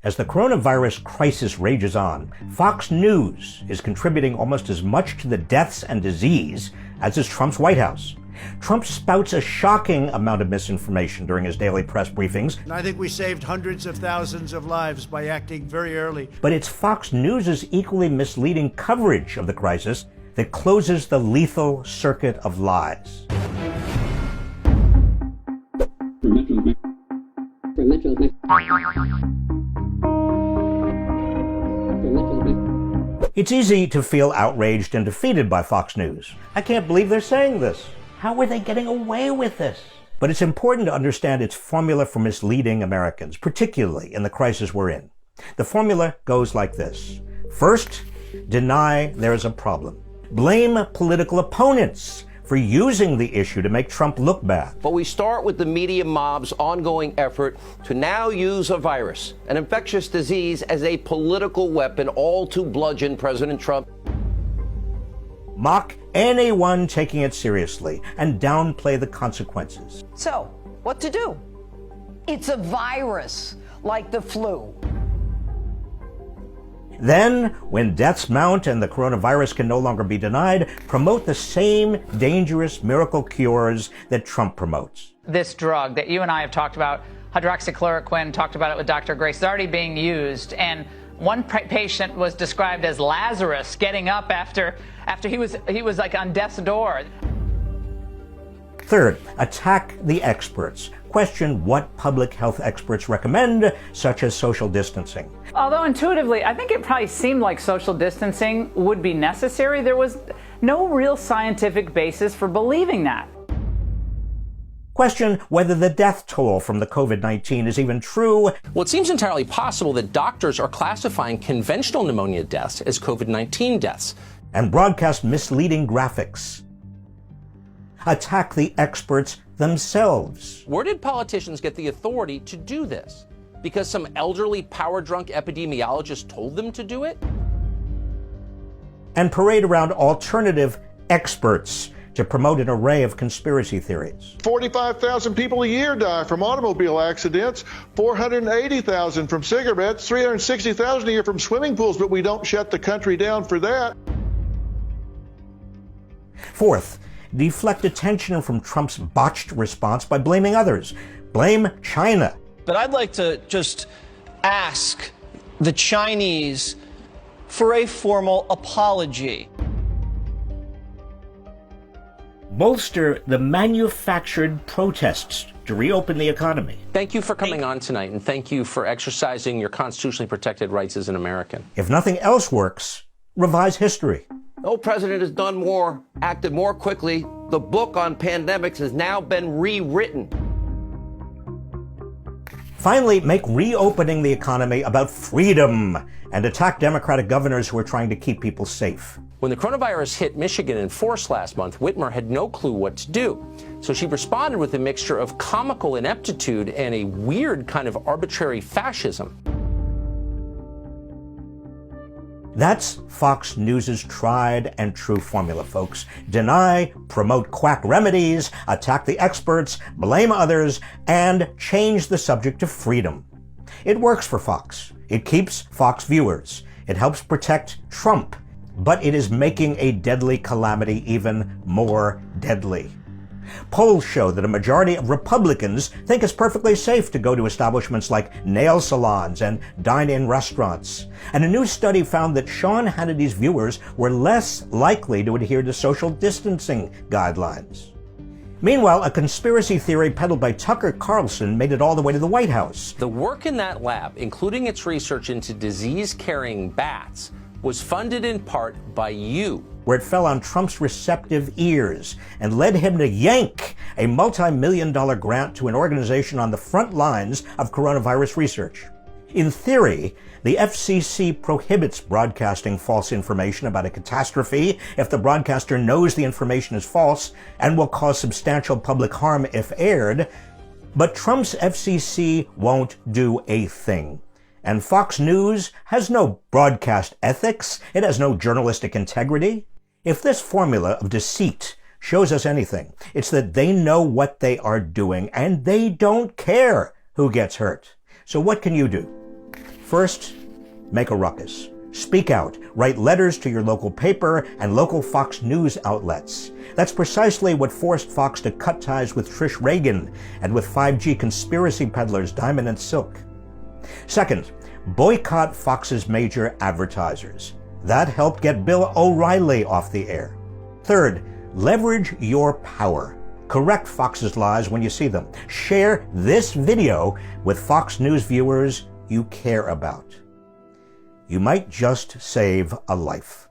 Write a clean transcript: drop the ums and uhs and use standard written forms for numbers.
As the coronavirus crisis rages on, Fox News is contributing almost as much to the deaths and disease as is Trump's White House. Trump spouts a shocking amount of misinformation during his daily press briefings. And I think we saved hundreds of thousands of lives by acting very early. But it's Fox News' equally misleading coverage of the crisis that closes the lethal circuit of lies. It's easy to feel outraged and defeated by Fox News. I can't believe they're saying this. How are they getting away with this? But it's important to understand its formula for misleading Americans, particularly in the crisis we're in. The formula goes like this. First, deny there is a problem. Blame political opponents for using the issue to make Trump look bad. But we start with the media mob's ongoing effort to now use a virus, an infectious disease, as a political weapon, all to bludgeon President Trump. Mock anyone taking it seriously and downplay the consequences. So, what to do? It's a virus, like the flu. Then, when deaths mount and the coronavirus can no longer be denied, promote the same dangerous miracle cures that Trump promotes. This drug that you and I have talked about, hydroxychloroquine, talked about it with Dr. Grace, is already being used. And one patient was described as Lazarus, getting up after he was like on death's door. Third, attack the experts. Question what public health experts recommend, such as social distancing. Although intuitively, I think it probably seemed like social distancing would be necessary. There was no real scientific basis for believing that. Question whether the death toll from the COVID-19 is even true. Well, it seems entirely possible that doctors are classifying conventional pneumonia deaths as COVID-19 deaths. And broadcast misleading graphics. Attack the experts themselves. Where did politicians get the authority to do this? Because some elderly, power-drunk epidemiologist told them to do it? And parade around alternative experts to promote an array of conspiracy theories. 45,000 people a year die from automobile accidents, 480,000 from cigarettes, 360,000 a year from swimming pools, but we don't shut the country down for that. Fourth, deflect attention from Trump's botched response by blaming others. Blame China. But I'd like to just ask the Chinese for a formal apology. Bolster the manufactured protests to reopen the economy. Thank you for coming on tonight, and thank you for exercising your constitutionally protected rights as an American. If nothing else works, revise history. No president has done more, acted more quickly. The book on pandemics has now been rewritten. Finally, make reopening the economy about freedom and attack Democratic governors who are trying to keep people safe. When the coronavirus hit Michigan in force last month, Whitmer had no clue what to do. So she responded with a mixture of comical ineptitude and a weird kind of arbitrary fascism. That's Fox News' tried and true formula, folks. Deny, promote quack remedies, attack the experts, blame others, and change the subject to freedom. It works for Fox. It keeps Fox viewers. It helps protect Trump. But it is making a deadly calamity even more deadly. Polls show that a majority of Republicans think it's perfectly safe to go to establishments like nail salons and dine-in restaurants. And a new study found that Sean Hannity's viewers were less likely to adhere to social distancing guidelines. Meanwhile, a conspiracy theory peddled by Tucker Carlson made it all the way to the White House. The work in that lab, including its research into disease-carrying bats, was funded in part by you. Where it fell on Trump's receptive ears and led him to yank a multi-million-dollar grant to an organization on the front lines of coronavirus research. In theory, the FCC prohibits broadcasting false information about a catastrophe if the broadcaster knows the information is false and will cause substantial public harm if aired. But Trump's FCC won't do a thing. And Fox News has no broadcast ethics. It has no journalistic integrity. If this formula of deceit shows us anything, it's that they know what they are doing and they don't care who gets hurt. So what can you do? First, make a ruckus. Speak out. Write letters to your local paper and local Fox News outlets. That's precisely what forced Fox to cut ties with Trish Reagan and with 5G conspiracy peddlers Diamond and Silk. Second, boycott Fox's major advertisers. That helped get Bill O'Reilly off the air. Third, leverage your power. Correct Fox's lies when you see them. Share this video with Fox News viewers you care about. You might just save a life.